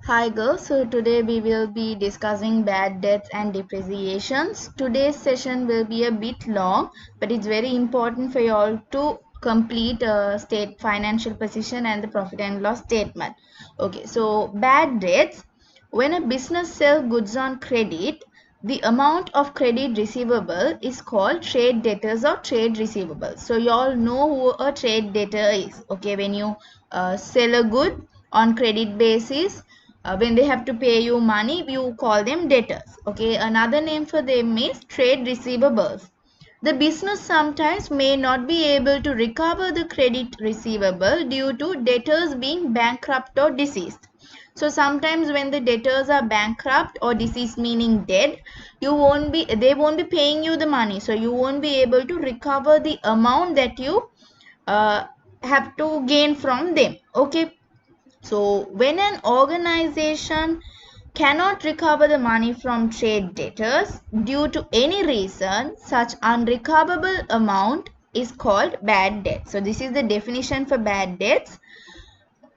Hi girls, so today we will be discussing bad debts and depreciations. Today's session will be a bit long, but it's very important for you all to complete state financial position and the profit and loss statement. Okay, so bad debts. When a business sells goods on credit, the amount of credit receivable is called trade debtors or trade receivables. So you all know who a trade debtor is. Okay, when you sell a good on credit basis, when they have to pay you money, you call them debtors. Okay, another name for them is trade receivables. The business sometimes may not be able to recover the credit receivable due to debtors being bankrupt or deceased. So sometimes when the debtors are bankrupt or deceased, meaning dead, they won't be paying you the money, so you won't be able to recover the amount that you uh, have to gain from them. Okay, so when an organization cannot recover the money from trade debtors due to any reason, such unrecoverable amount is called bad debt. So this is the definition for bad debts.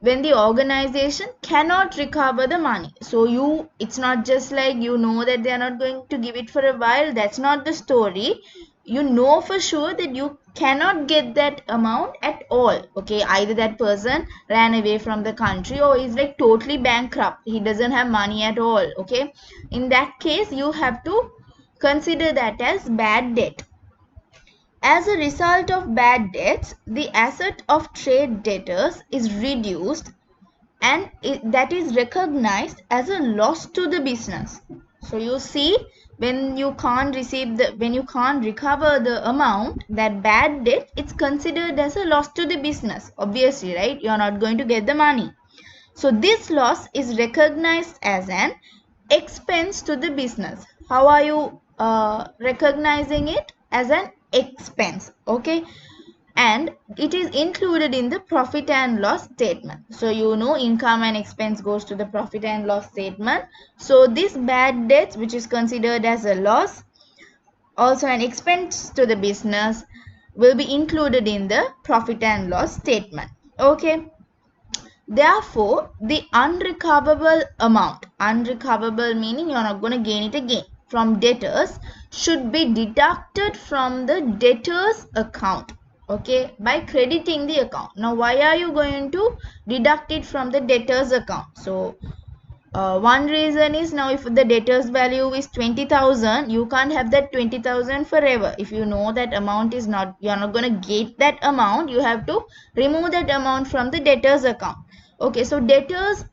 When the organization cannot recover the money, so it's not just like you know that they are not going to give it for a while. That's not the story. You know for sure that you cannot get that amount at all. Okay, either that person ran away from the country or is like totally bankrupt, he doesn't have money at all. Okay, in that case you have to consider that as bad debt. As a result of bad debts, the asset of trade debtors is reduced, and that is recognized as a loss to the business. So you see, when you can't recover the amount, that bad debt, it's considered as a loss to the business, obviously, right? You're not going to get the money. So this loss is recognized as an expense to the business. How are you recognizing it? As an expense. Okay, and it is included in the profit and loss statement. So you know, income and expense goes to the profit and loss statement. So this bad debt, which is considered as a loss, also an expense to the business, will be included in the profit and loss statement. Okay, therefore the unrecoverable meaning you're not going to gain it again, from debtors, should be deducted from the debtors account. Okay, by crediting the account. Now why are you going to deduct it from the debtors account? So one reason is, now if the debtors value is 20,000, you can't have that 20,000 forever. If you know that amount is not, you're not going to get that amount, you have to remove that amount from the debtors account. Okay, so debtors,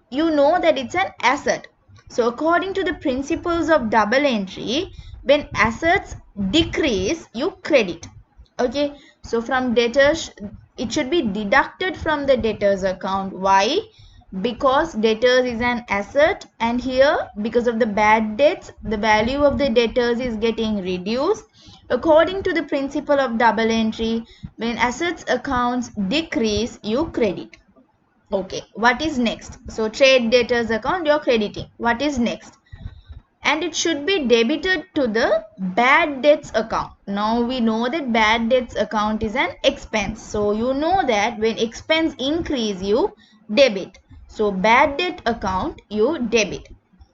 you know that it's an asset. So according to the principles of double entry, when assets decrease, you credit. Okay, so from debtors, it should be deducted from the debtors account. Why? Because debtors is an asset, and here, because of the bad debts, the value of the debtors is getting reduced. According to the principle of double entry, when assets accounts decrease, you credit. Okay, what is next? So trade debtors account, you're crediting. What is next? And it should be debited to the bad debts account. Now we know that bad debts account is an expense. So you know that when expense increase, you debit. So bad debt account, you debit.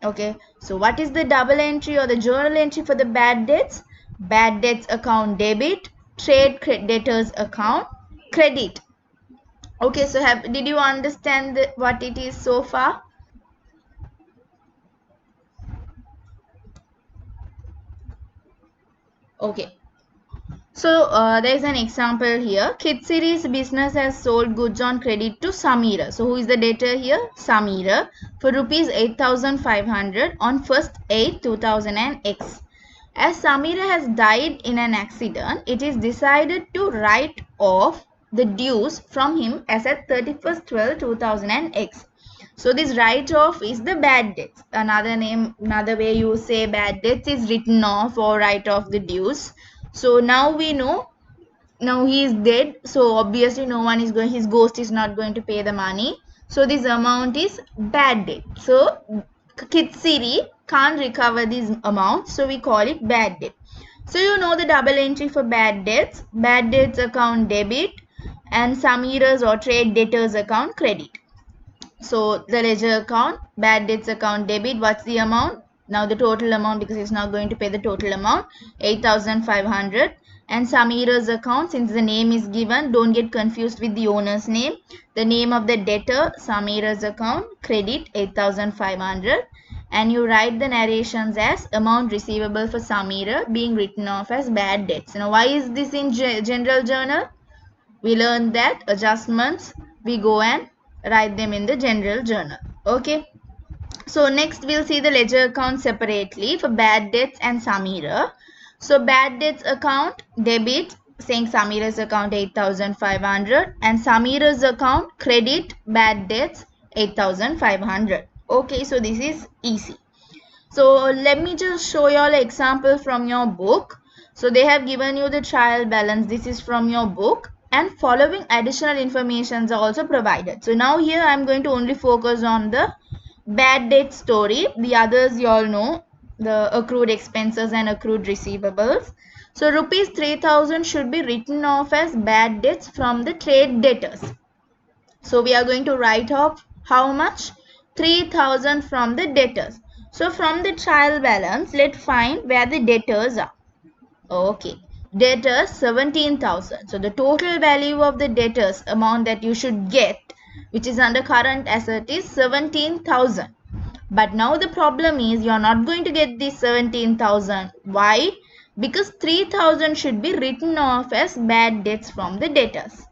Okay, so what is the double entry or the journal entry for the bad debts? Bad debts account debit, trade debtors account credit. Okay, so did you understand what it is so far? Okay, so there is an example here. Kid Series business has sold goods on credit to Samira. So who is the debtor here? Samira, for rupees 8,500 on 1st 8 2000X. As Samira has died in an accident, it is decided to write off the dues from him as at 31st 12 2000X. So this write-off is the bad debts. Another way you say bad debts is written off or write off the dues. So now we know, now he is dead. So obviously no one is going, his ghost is not going to pay the money. So this amount is bad debt. So Kitsiri can't recover this amount. So we call it bad debt. So you know the double entry for bad debts. Bad debts account debit and Samira's or trade debtors account credit. So the ledger account, bad debts account debit, what's the amount? Now the total amount, because it's not going to pay the total amount, 8,500. And Samira's account, since the name is given, don't get confused with the owner's name. The name of the debtor, Samira's account, credit 8,500. And you write the narrations as amount receivable for Samira being written off as bad debts. Now why is this in general journal? We learned that adjustments, we go and write them in the general journal. Okay. So next we'll see the ledger account separately for bad debts and Samira. So bad debts account debit, saying Samira's account 8,500, and Samira's account credit bad debts 8,500. Okay, so this is easy. So let me just show you all an example from your book. So they have given you the trial balance. This is from your book, and following additional informations are also provided. So now here I am going to only focus on the bad debt story. The others you all know, the accrued expenses and accrued receivables. So rupees 3,000 should be written off as bad debts from the trade debtors. So we are going to write off how much? 3,000 from the debtors. So from the trial balance, let's find where the debtors are. Okay. Debtors 17,000. So the total value of the debtors amount that you should get, which is under current asset, is 17,000. But now the problem is you are not going to get this 17,000. Why? Because 3,000 should be written off as bad debts from the debtors.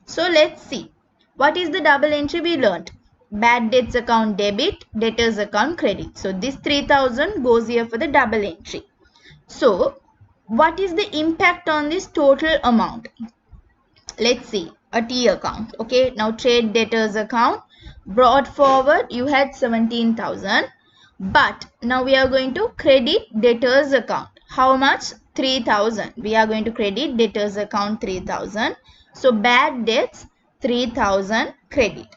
So let's see. What is the double entry we learned? Bad debts account debit, debtors account credit. So this 3,000 goes here for the double entry. So what is the impact on this total amount? Let's see. A T account. Okay. Now trade debtors account. Brought forward you had 17,000. But now we are going to credit debtors account. How much? 3,000. We are going to credit debtors account 3,000. So bad debts 3,000 credit.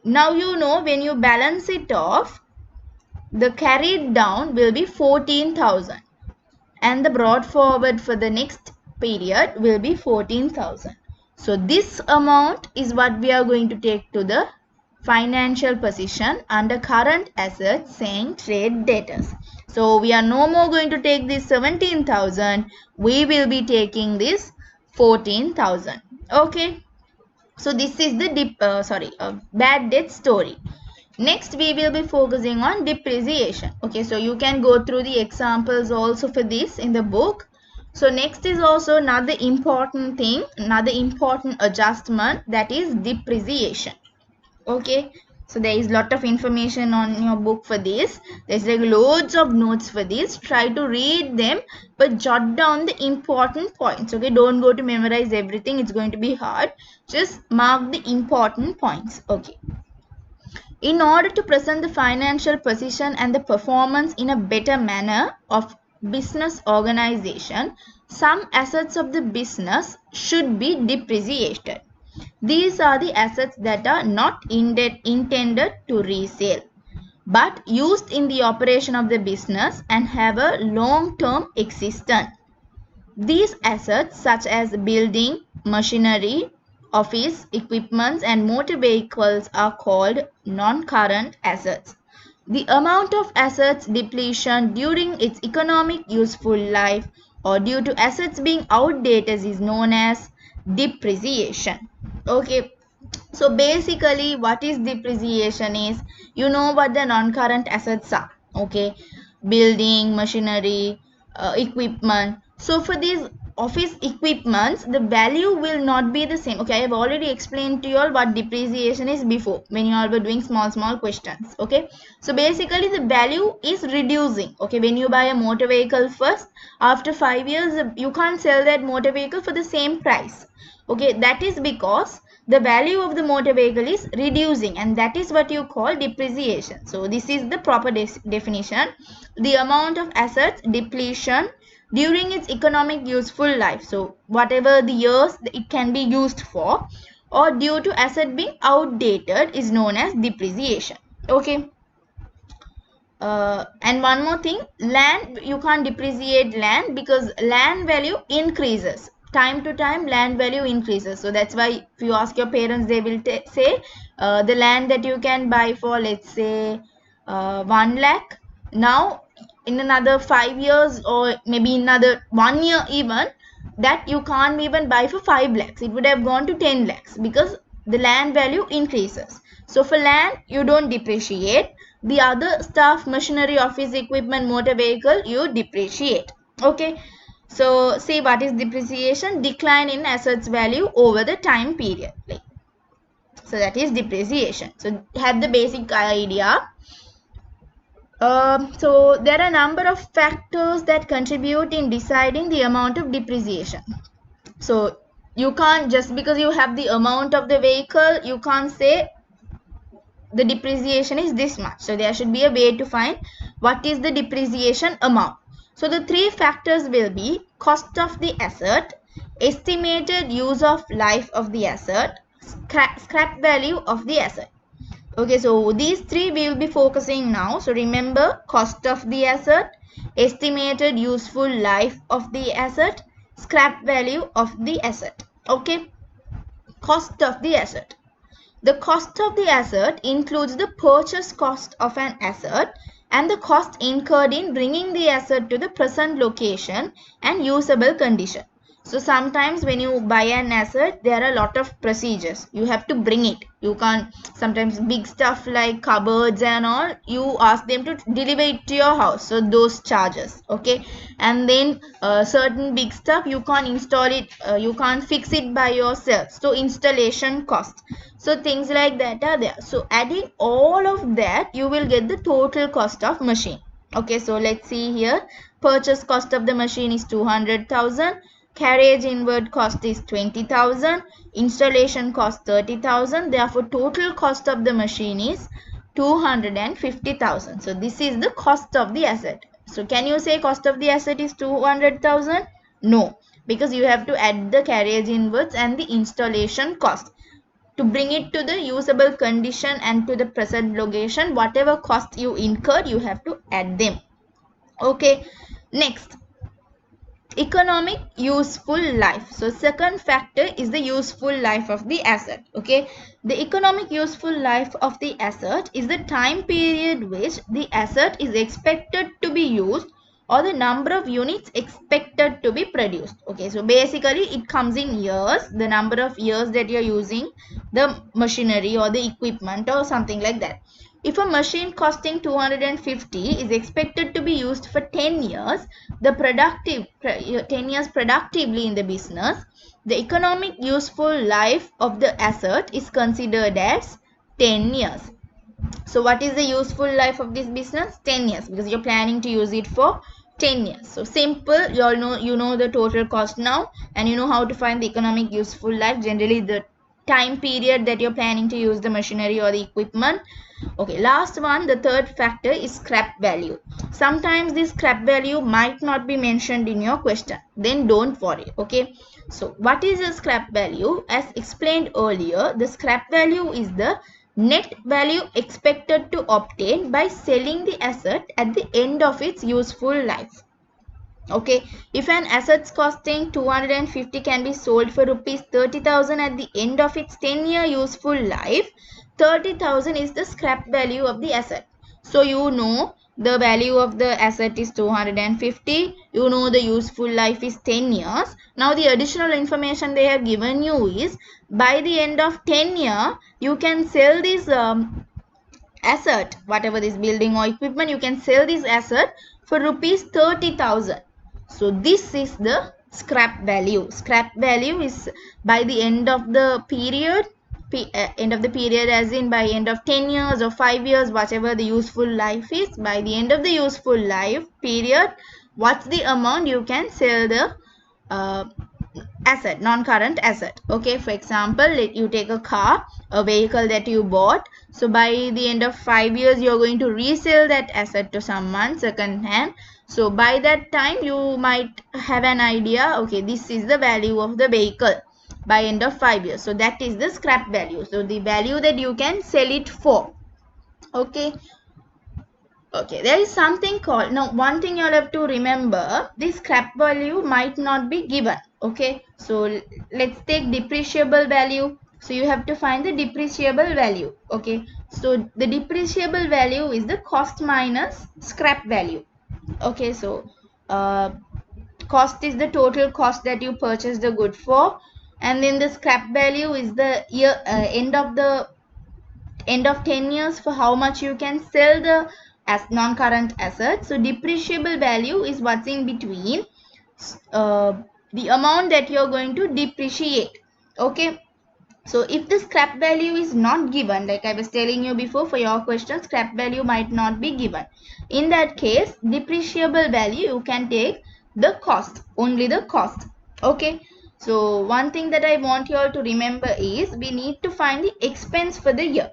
Now you know when you balance it off, the carried down will be 14,000 and the brought forward for the next period will be 14,000. So this amount is what we are going to take to the financial position under current assets, saying trade debtors. So we are no more going to take this 17,000. We will be taking this 14,000. Okay. So this is the bad debt story. Next we will be focusing on depreciation. Okay, so you can go through the examples also for this in the book. So next is also another important thing, another important adjustment, that is depreciation. Okay, so there is lot of information on your book for this. There's like loads of notes for this. Try to read them, but jot down the important points. Okay, don't go to memorize everything, it's going to be hard. Just mark the important points. Okay. In order to present the financial position and the performance in a better manner of business organization, some assets of the business should be depreciated. These are the assets that are not intended to resale, but used in the operation of the business and have a long-term existence. These assets, such as building, machinery, office equipments and motor vehicles, are called non-current assets. The amount of assets depletion during its economic useful life or due to assets being outdated is known as depreciation. Okay. So basically what is depreciation is, you know what the non-current assets are. Okay. Building, machinery, equipment. So for these office equipments, the value will not be the same. Okay, I have already explained to you all what depreciation is before when you all were doing small questions. Okay, so basically the value is reducing. Okay, when you buy a motor vehicle first, after 5 years you can't sell that motor vehicle for the same price. Okay, that is because the value of the motor vehicle is reducing, and that is what you call depreciation. So this is the proper definition. The amount of assets depletion during its economic useful life, so whatever the years it can be used for, or due to asset being outdated, is known as depreciation. Okay. And one more thing, land, you can't depreciate land because land value increases. time to time land value increases. So that's why if you ask your parents, they will say the land that you can buy for, let's say 1 lakh, now in another 5 years or maybe another 1 year even, that you can't even buy for 5 lakhs. It would have gone to 10 lakhs because the land value increases. So for land, you don't depreciate. The other stuff, machinery, office equipment, motor vehicle, you depreciate. Okay. So see, what is depreciation? Decline in assets value over the time period. So that is depreciation. So have the basic idea. So there are a number of factors that contribute in deciding the amount of depreciation. So you can't, just because you have the amount of the vehicle, you can't say the depreciation is this much. So there should be a way to find what is the depreciation amount. So the three factors will be cost of the asset, estimated use of life of the asset, scrap value of the asset. Okay, so these three we will be focusing now. So remember, cost of the asset, estimated useful life of the asset, scrap value of the asset. Okay, cost of the asset. The cost of the asset includes the purchase cost of an asset and the cost incurred in bringing the asset to the present location and usable condition. So sometimes when you buy an asset, there are a lot of procedures. You have to bring it. You can't, sometimes big stuff like cupboards and all, you ask them to deliver it to your house. So those charges, okay. And then certain big stuff, you can't install it, you can't fix it by yourself. So installation cost. So things like that are there. So adding all of that, you will get the total cost of machine. Okay, so let's see here. Purchase cost of the machine is 200,000. Carriage inward cost is 20,000. Installation cost 30,000. Therefore, total cost of the machine is 250,000. So this is the cost of the asset. So can you say cost of the asset is 200,000? No, because you have to add the carriage inwards and the installation cost. To bring it to the usable condition and to the present location, whatever cost you incurred, you have to add them. Okay, next, economic useful life. So second factor is the useful life of the asset. Okay, the economic useful life of the asset is the time period which the asset is expected to be used or the number of units expected to be produced. Okay, so basically it comes in years, the number of years that you're using the machinery or the equipment or something like that. If a machine costing 250 is expected to be used for 10 years, the 10 years productively in the business, the economic useful life of the asset is considered as 10 years. So what is the useful life of this business? 10 years, because you're planning to use it for 10 years. So simple, you know the total cost now, and you know how to find the economic useful life. Generally the time period that you're planning to use the machinery or the equipment. Okay, last one, the third factor is scrap value. Sometimes this scrap value might not be mentioned in your question, then don't worry. Okay, so what is a scrap value? As explained earlier, the scrap value is the net value expected to obtain by selling the asset at the end of its useful life. Okay, if an asset's costing 250 can be sold for rupees 30,000 at the end of its 10-year useful life, 30,000 is the scrap value of the asset. So you know the value of the asset is 250, you know the useful life is 10 years. Now the additional information they have given you is by the end of 10 year you can sell this asset, whatever this building or equipment, you can sell this asset for rupees 30,000. So this is the scrap value. Scrap value is by the end of the period, end of the period as in by end of 10 years or 5 years, whatever the useful life is, by the end of the useful life period, what's the amount you can sell the asset, non-current asset. Okay, for example, let you take a car, a vehicle that you bought. So by the end of 5 years you're going to resell that asset to someone second hand. So by that time you might have an idea, okay, this is the value of the vehicle by end of 5 years. So that is the scrap value, so the value that you can sell it for. Okay, okay, there is something called, now one thing you'll have to remember, this scrap value might not be given. Okay, so let's take depreciable value. So you have to find the depreciable value. Okay, so the depreciable value is the cost minus scrap value. Okay, so cost is the total cost that you purchased the good for, and then the scrap value is the year end of 10 years for how much you can sell the as non-current asset. So depreciable value is what's in between the amount that you're going to depreciate. Okay, so if the scrap value is not given, like I was telling you before, for your question, scrap value might not be given. In that case, depreciable value, you can take the cost, only the cost. Okay, so one thing that I want you all to remember is we need to find the expense for the year.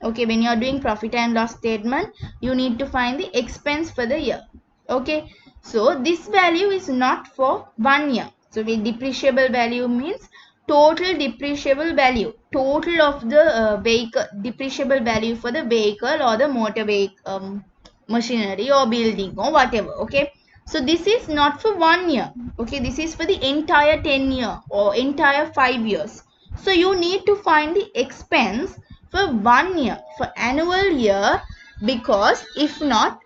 Okay, when you are doing profit and loss statement, you need to find the expense for the year. Okay, so this value is not for 1 year. So with depreciable value means total depreciable value, total of the vehicle depreciable value for the vehicle or the motor vehicle, machinery or building or whatever. Okay, so this is not for 1 year. Okay, this is for the entire 10 year or entire 5 years. So you need to find the expense for 1 year, for annual year, because if not,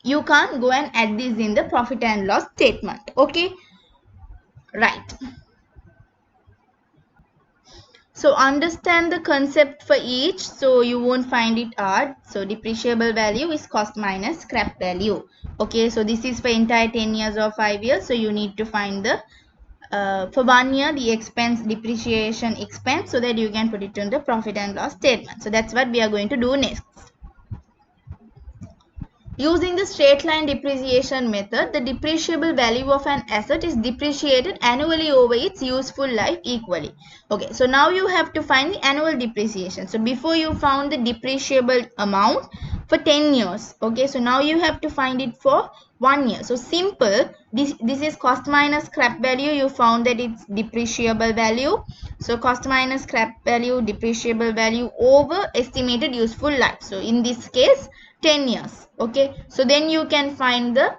you can't go and add this in the profit and loss statement. Okay, right. So understand the concept for each, so you won't find it hard. So depreciable value is cost minus scrap value. Okay, so this is for entire 10 years or 5 years. So you need to find the for 1 year the expense, depreciation expense, so that you can put it in the profit and loss statement. So that's what we are going to do next. Using the straight line depreciation method, the depreciable value of an asset is depreciated annually over its useful life equally. Okay, so now you have to find the annual depreciation. So before you found the depreciable amount for 10 years. Okay, so now you have to find it for 1 year. So simple, this is cost minus scrap value. You found that it's depreciable value. So cost minus scrap value, depreciable value over estimated useful life. So in this case, 10 years. Okay, so then you can find the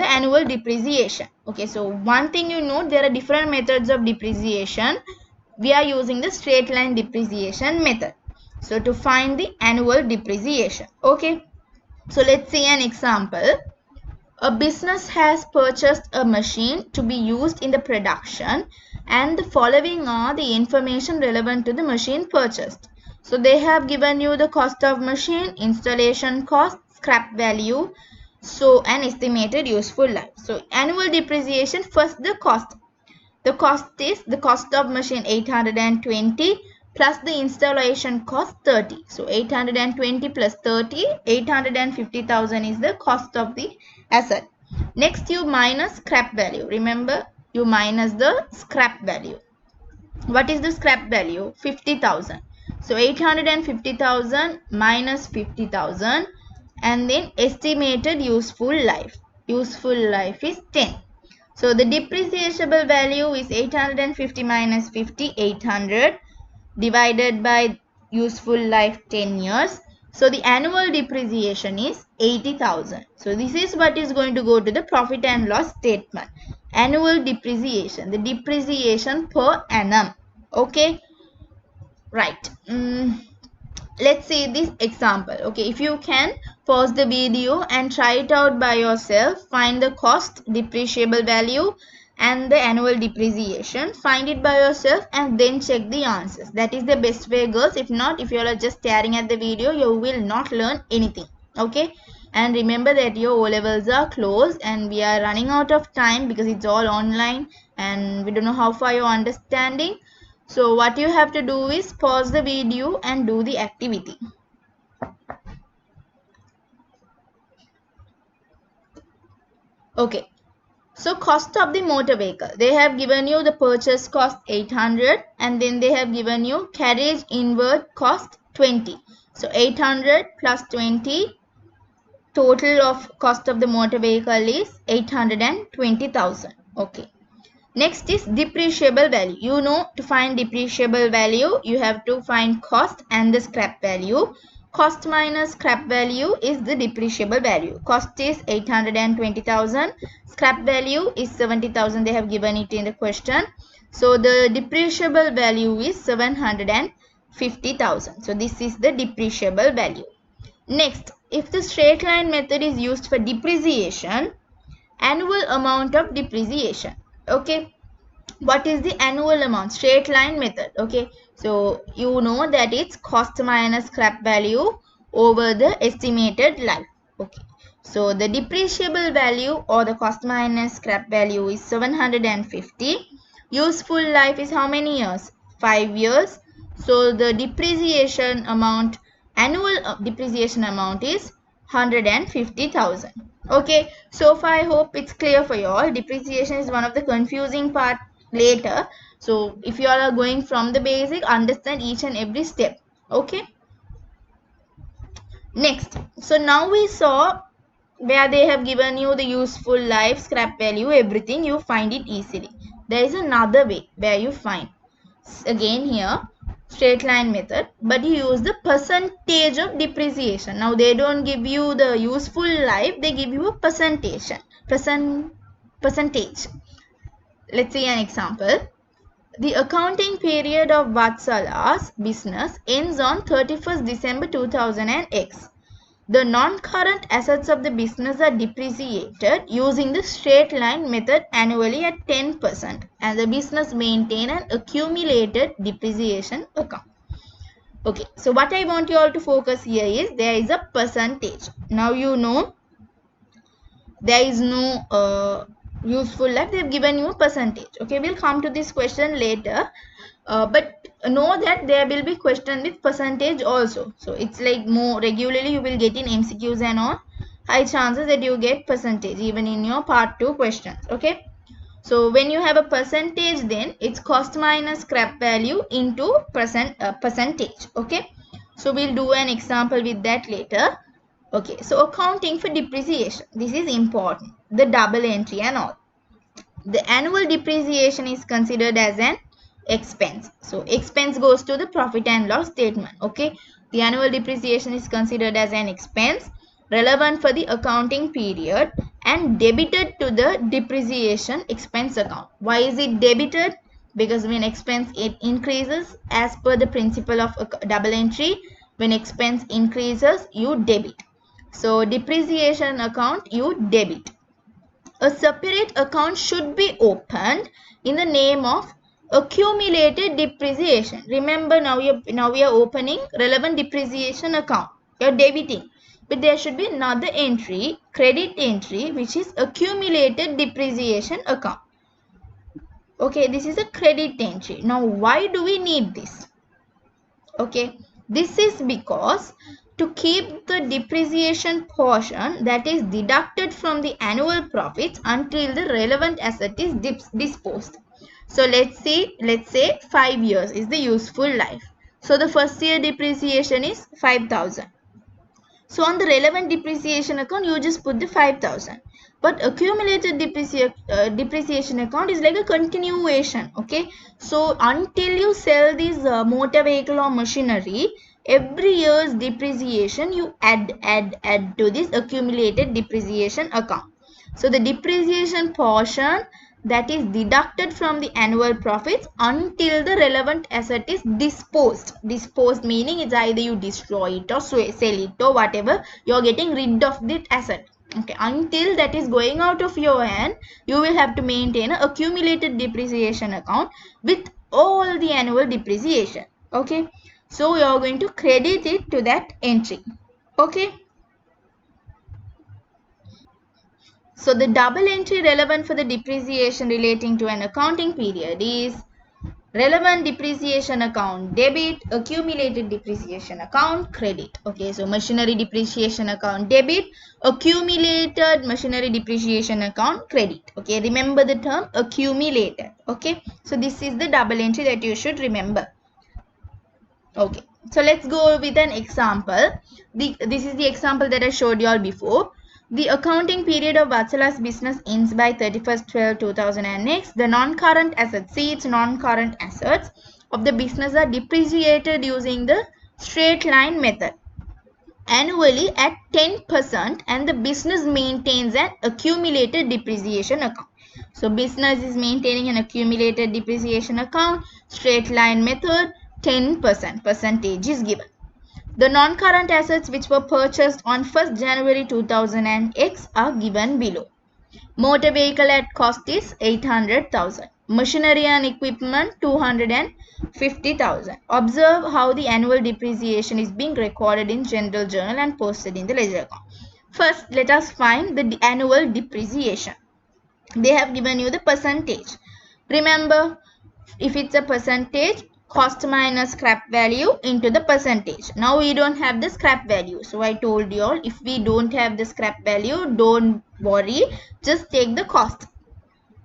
annual depreciation. Okay, so one thing you know, there are different methods of depreciation. We are using the straight line depreciation method, so to find the annual depreciation. Okay, so let's see an example. A business has purchased a machine to be used in the production, and the following are the information relevant to the machine purchased. So they have given you the cost of machine, installation cost, scrap value, so an estimated useful life. So annual depreciation, first the cost. The cost is the cost of machine 820 plus the installation cost 30. So 820 plus 30, 850,000 is the cost of the asset. Next you minus scrap value. Remember, you minus the scrap value. What is the scrap value? 50,000. So 850,000 minus 50,000, and then estimated useful life. Useful life is 10. So the depreciable value is 850 minus 50, 800, divided by useful life 10 years. So the annual depreciation is 80,000. So this is what is going to go to the profit and loss statement. Annual depreciation, the depreciation per annum. Okay, right. Let's see this example. Okay, if you can pause the video and try it out by yourself, find the cost, depreciable value and the annual depreciation, find it by yourself and then check the answers. That is the best way, girls. If not, if you are just staring at the video, you will not learn anything. Okay, and remember that your O levels are closed and we are running out of time because it's all online and we don't know how far you're understanding. So what you have to do is pause the video and do the activity. Okay, so cost of the motor vehicle. They have given you the purchase cost 800 and then they have given you carriage inward cost 20. So 800 plus 20, total of cost of the motor vehicle is 820,000. Okay. Next is depreciable value. You know, to find depreciable value, you have to find cost and the scrap value. Cost minus scrap value is the depreciable value. Cost is 820,000. Scrap value is 70,000. They have given it in the question. So the depreciable value is 750,000. So this is the depreciable value. Next, if the straight line method is used for depreciation, annual amount of depreciation. Okay, what is the annual amount? Straight line method. Okay, so you know that it's cost minus scrap value over the estimated life. Okay, so the depreciable value or the cost minus scrap value is 750. Useful life is how many years? 5 years. So the depreciation amount, annual depreciation amount is 150,000. Okay, so far I hope it's clear for you all. Depreciation is one of the confusing part later. So if you all are going from the basic, understand each and every step. Okay. Next, so now we saw where they have given you the useful life, scrap value, everything. You find it easily. There is another way where you find. Again here, straight line method, but you use the percentage of depreciation. Now they don't give you the useful life, they give you a percentage. Percentage. Let's see an example. The accounting period of Vatsala's business ends on 31st December 2000X. The non-current assets of the business are depreciated using the straight line method annually at 10%, and the business maintain an accumulated depreciation account. Okay, so what I want you all to focus here is there is a percentage. Now you know there is no useful life. They have given you a percentage. Okay, we'll come to this question later. But know that there will be question with percentage also. So it's like more regularly you will get in MCQs and all. High chances that you get percentage even in your part 2 questions. Okay. So when you have a percentage, then it's cost minus scrap value into percentage. Okay. So we'll do an example with that later. Okay. So accounting for depreciation. This is important. The double entry and all. The annual depreciation is considered as an expense. So expense goes to the profit and loss statement. Okay. The annual depreciation is considered as an expense relevant for the accounting period and debited to the depreciation expense account. Why is it debited? Because when expense it increases, as per the principle of double entry, when expense increases you debit. So depreciation account you debit. A separate account should be opened in the name of accumulated depreciation. Remember, now we are opening relevant depreciation account. You are debiting, but there should be another entry, credit entry, which is accumulated depreciation account. Okay, this is a credit entry. Now why do we need this? Okay, this is because to keep the depreciation portion that is deducted from the annual profits until the relevant asset is disposed. So let's say 5 years is the useful life. So the first year depreciation is 5,000. So on the relevant depreciation account, you just put the 5,000. But accumulated depreciation account is like a continuation. Okay. So until you sell this motor vehicle or machinery, every year's depreciation you add to this accumulated depreciation account. So the depreciation portion that is deducted from the annual profits until the relevant asset is disposed. Disposed meaning it's either you destroy it or sell it or whatever, you're getting rid of that asset. Okay, until that is going out of your hand, you will have to maintain an accumulated depreciation account with all the annual depreciation. Okay, so you're going to credit it to that entry. Okay. So the double entry relevant for the depreciation relating to an accounting period is relevant depreciation account debit, accumulated depreciation account credit. Okay, so machinery depreciation account debit, accumulated machinery depreciation account credit. Okay, remember the term accumulated. Okay, so this is the double entry that you should remember. Okay, so let's go with an example. This is the example that I showed you all before. The accounting period of Vatsala's business ends by 31st/12/2000 and next. The non-current assets, see its non-current assets of the business are depreciated using the straight line method. annually at 10%, and the business maintains an accumulated depreciation account. So business is maintaining an accumulated depreciation account, straight line method, 10% percentage is given. The non-current assets which were purchased on 1st January 2000 and X are given below. Motor vehicle at cost is 800,000. Machinery and equipment 250,000. Observe how the annual depreciation is being recorded in general journal and posted in the ledger account. First, let us find the annual depreciation. They have given you the percentage. Remember, if it's a percentage, cost minus scrap value into the percentage. Now we don't have the scrap value. So I told you all, if we don't have the scrap value, don't worry, just take the cost.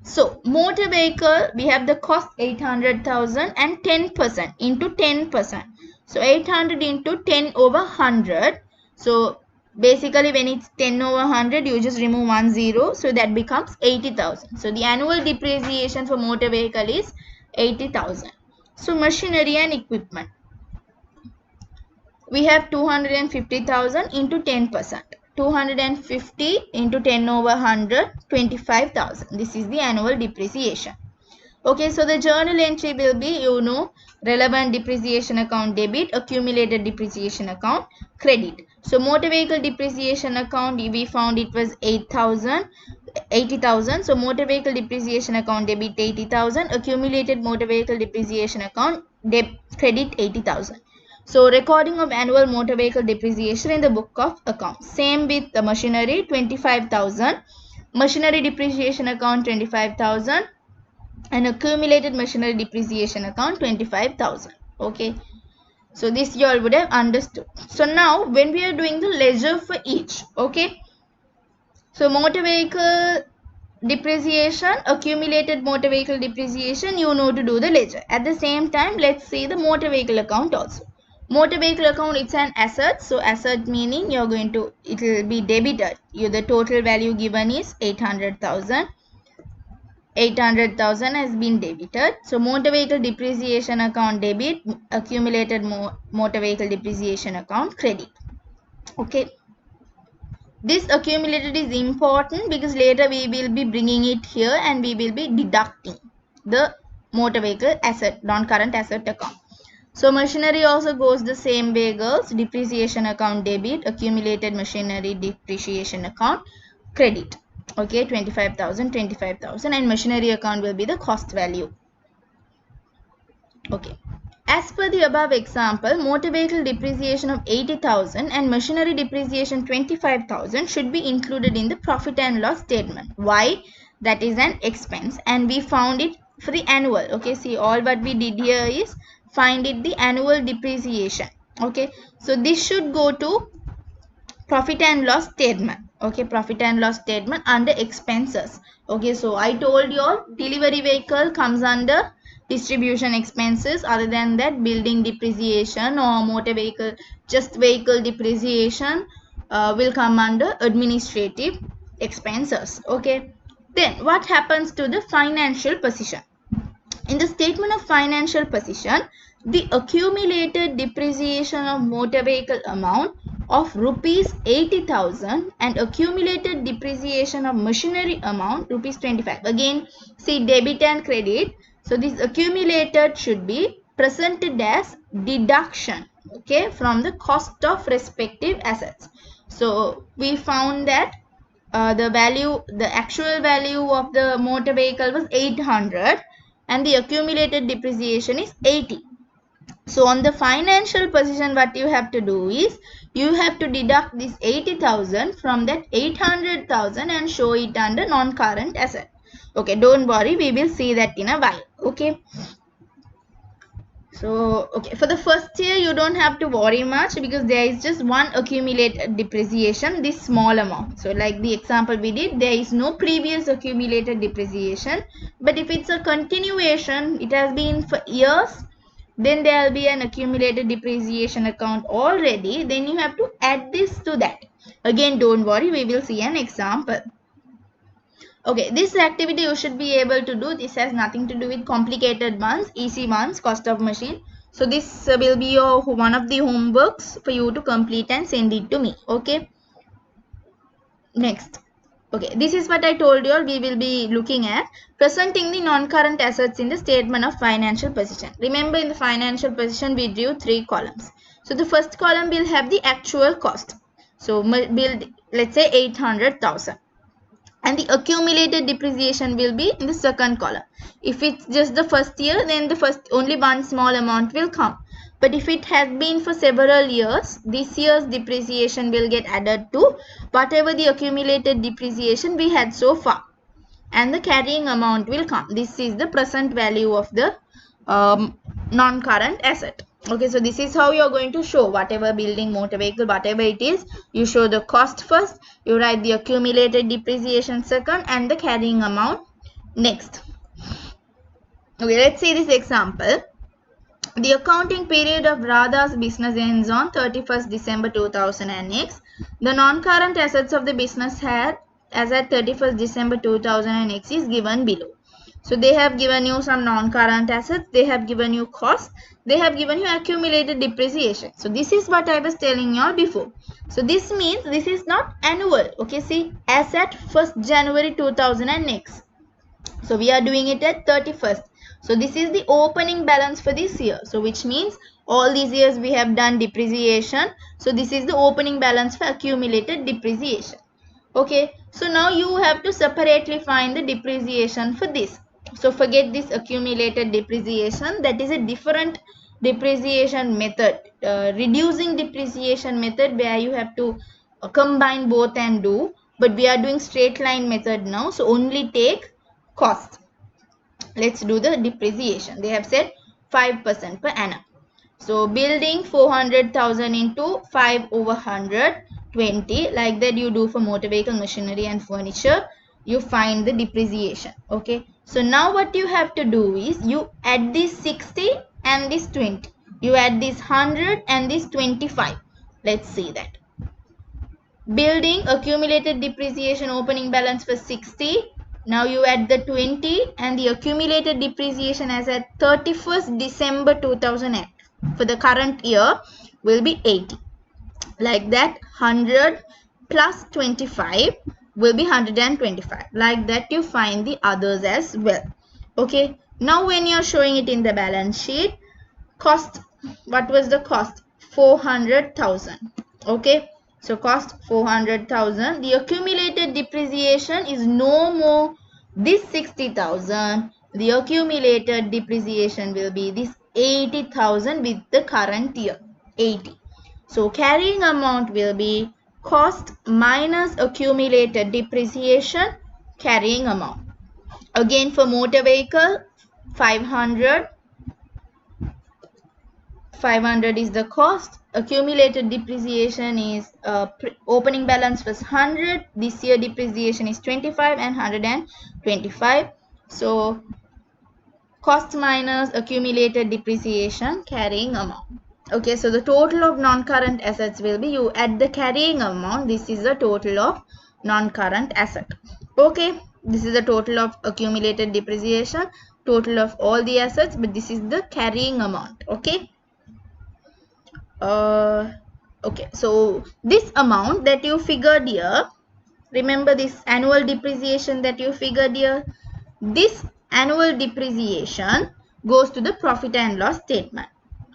So motor vehicle, we have the cost 800,000 and 10% into 10%. So 800 into 10 over 100. So basically when it's 10 over 100, you just remove 1 0. So that becomes 80,000. So the annual depreciation for motor vehicle is 80,000. So machinery and equipment, we have 250,000 into 10%. 250 into 10 over 100, 25,000. This is the annual depreciation. Okay, so the journal entry will be, relevant depreciation account debit, accumulated depreciation account credit. So motor vehicle depreciation account, we found it was 80,000. So motor vehicle depreciation account debit 80,000, accumulated motor vehicle depreciation account credit 80,000. So recording of annual motor vehicle depreciation in the book of accounts. Same with the machinery, 25,000. Machinery depreciation account 25,000 and accumulated machinery depreciation account 25,000. Okay. So this you all would have understood. So now when we are doing the ledger for each, okay. So motor vehicle depreciation, accumulated motor vehicle depreciation, you know to do the ledger. At the same time, let's see the motor vehicle account also. Motor vehicle account, it's an asset. So asset meaning it will be debited. The total value given is 800,000. 800,000 has been debited. So motor vehicle depreciation account debit, accumulated motor vehicle depreciation account credit. Okay. This accumulated is important because later we will be bringing it here and we will be deducting the motor vehicle asset, non-current asset account. So machinery also goes the same way, girls. Depreciation account debit, accumulated machinery depreciation account credit. Okay, 25,000, 25,000, and machinery account will be the cost value. Okay. As per the above example, motor vehicle depreciation of 80,000 and machinery depreciation 25,000 should be included in the profit and loss statement. Why? That is an expense and we found it for the annual. Okay, see, all what we did here is find it the annual depreciation. Okay, so this should go to profit and loss statement. Okay, profit and loss statement under expenses. Okay, so I told you all delivery vehicle comes under distribution expenses. Other than that, building depreciation or motor vehicle, just vehicle depreciation will come under administrative expenses. Okay, then what happens to the financial position? In the statement of financial position, the accumulated depreciation of motor vehicle amount of rupees 80,000 and accumulated depreciation of machinery amount rupees 25. Again, see debit and credit. So this accumulated should be presented as deduction, okay, from the cost of respective assets. So we found that the actual value of the motor vehicle was 800 and the accumulated depreciation is 80. So on the financial position, what you have to do is you have to deduct this 80,000 from that 800,000 and show it under non-current asset. Okay, don't worry, we will see that in a while. Okay. So, okay, for the first year, you don't have to worry much because there is just one accumulated depreciation, this small amount. So, like the example we did, there is no previous accumulated depreciation. But if it's a continuation, it has been for years, then there will be an accumulated depreciation account already. Then you have to add this to that. Again, don't worry, we will see an example. Okay, this activity you should be able to do. This has nothing to do with complicated ones, easy ones, cost of machine. So this will be your one of the homeworks for you to complete and send it to me. Okay. Next. Okay, this is what I told you. We will be looking at presenting the non-current assets in the statement of financial position. Remember, in the financial position, we drew 3 columns. So the first column will have the actual cost. So build, let's say 800,000. And the accumulated depreciation will be in the second column. If it's just the first year, then the first only one small amount will come. But if it has been for several years, this year's depreciation will get added to whatever the accumulated depreciation we had so far, and the carrying amount will come. This is the present value of the non-current asset. Okay, so this is how you are going to show whatever building, motor vehicle, whatever it is. You show the cost first, you write the accumulated depreciation second, and the carrying amount next. Okay, let's see this example. The accounting period of Radha's business ends on 31st December 2000X. The non-current assets of the business had as at 31st December 2000X is given below. So they have given you some non-current assets, they have given you costs, they have given you accumulated depreciation. So this is what I was telling you all before. So this means this is not annual. Okay, see, as at 1st January 2000X. So we are doing it at 31st. So this is the opening balance for this year. So which means all these years we have done depreciation. So this is the opening balance for accumulated depreciation. Okay. So now you have to separately find the depreciation for this. So forget this accumulated depreciation. That is a different depreciation method. Reducing depreciation method where you have to combine both and do. But we are doing straight line method now. So only take cost. Let's do the depreciation. They have said 5% per annum. So building 400,000 into 5 over 100, 20. Like that you do for motor vehicle, machinery and furniture. You find the depreciation. Okay. So now what you have to do is you add this 60 and this 20. You add this 100 and this 25. Let's see that. Building accumulated depreciation opening balance for 60. Now you add the 20 and the accumulated depreciation as at 31st December 2008 for the current year will be 80. Like that 100 plus 25 will be 125. Like that you find the others as well. Okay. Now when you are showing it in the balance sheet, cost, what was the cost? 400,000. Okay. So cost 400,000. The accumulated depreciation is no more this 60,000. The accumulated depreciation will be this 80,000 with the current year 80. So carrying amount will be cost minus accumulated depreciation carrying amount. Again for motor vehicle 500. 500 is the cost. Accumulated depreciation is opening balance was 100. This year depreciation is 25 and 125. So cost minus accumulated depreciation carrying amount. Okay, so the total of non-current assets will be, you add the carrying amount. This is the total of non-current asset. Okay, this is the total of accumulated depreciation, total of all the assets, but this is the carrying amount. Okay. Okay, so this amount that you figured here, remember this annual depreciation that you figured here, this annual depreciation goes to the profit and loss statement.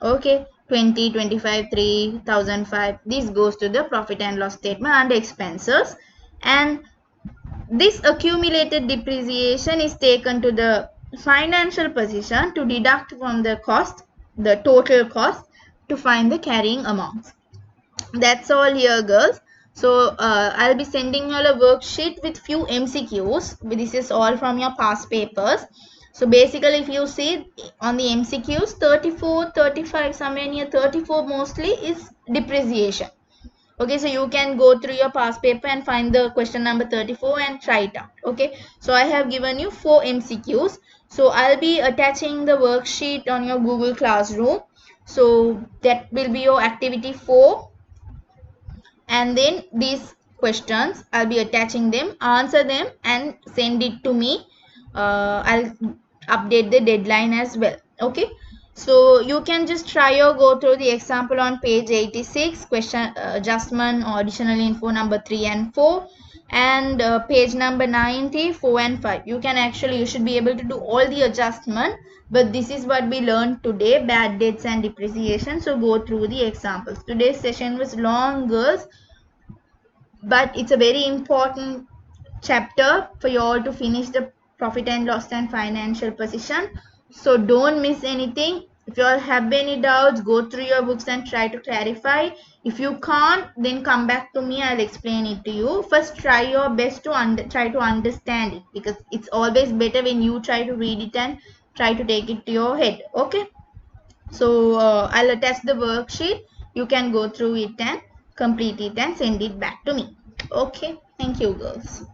Okay, 20, 25, 3, 1005, this goes to the profit and loss statement under expenses, and this accumulated depreciation is taken to the financial position to deduct from the cost, the total cost, to find the carrying amounts. That's all here, girls. So I'll be sending you all a worksheet with few MCQs. This is all from your past papers. So basically if you see on the MCQs, 34, 35, somewhere near 34 mostly is depreciation. Okay, so you can go through your past paper and find the question number 34 and try it out. Okay, so I have given you 4 MCQs. So I'll be attaching the worksheet on your Google Classroom. So that will be your activity 4. And then these questions, I'll be attaching them, answer them and send it to me. I'll update the deadline as well. Okay. So you can just try or go through the example on page 86, question adjustment or additional info number 3 and 4, and page number 90, 4 and 5. You should be able to do all the adjustment, but this is what we learned today, bad debts and depreciation. So go through the examples. Today's session was long, girls, but it's a very important chapter for you all to finish the profit and loss and financial position. So don't miss anything. If you all have any doubts, go through your books and try to clarify. If you can't, then come back to me. I'll explain it to you. First, try your best to try to understand it, because it's always better when you try to read it and try to take it to your head. Okay. So I'll attach the worksheet. You can go through it and complete it and send it back to me. Okay. Thank you, girls.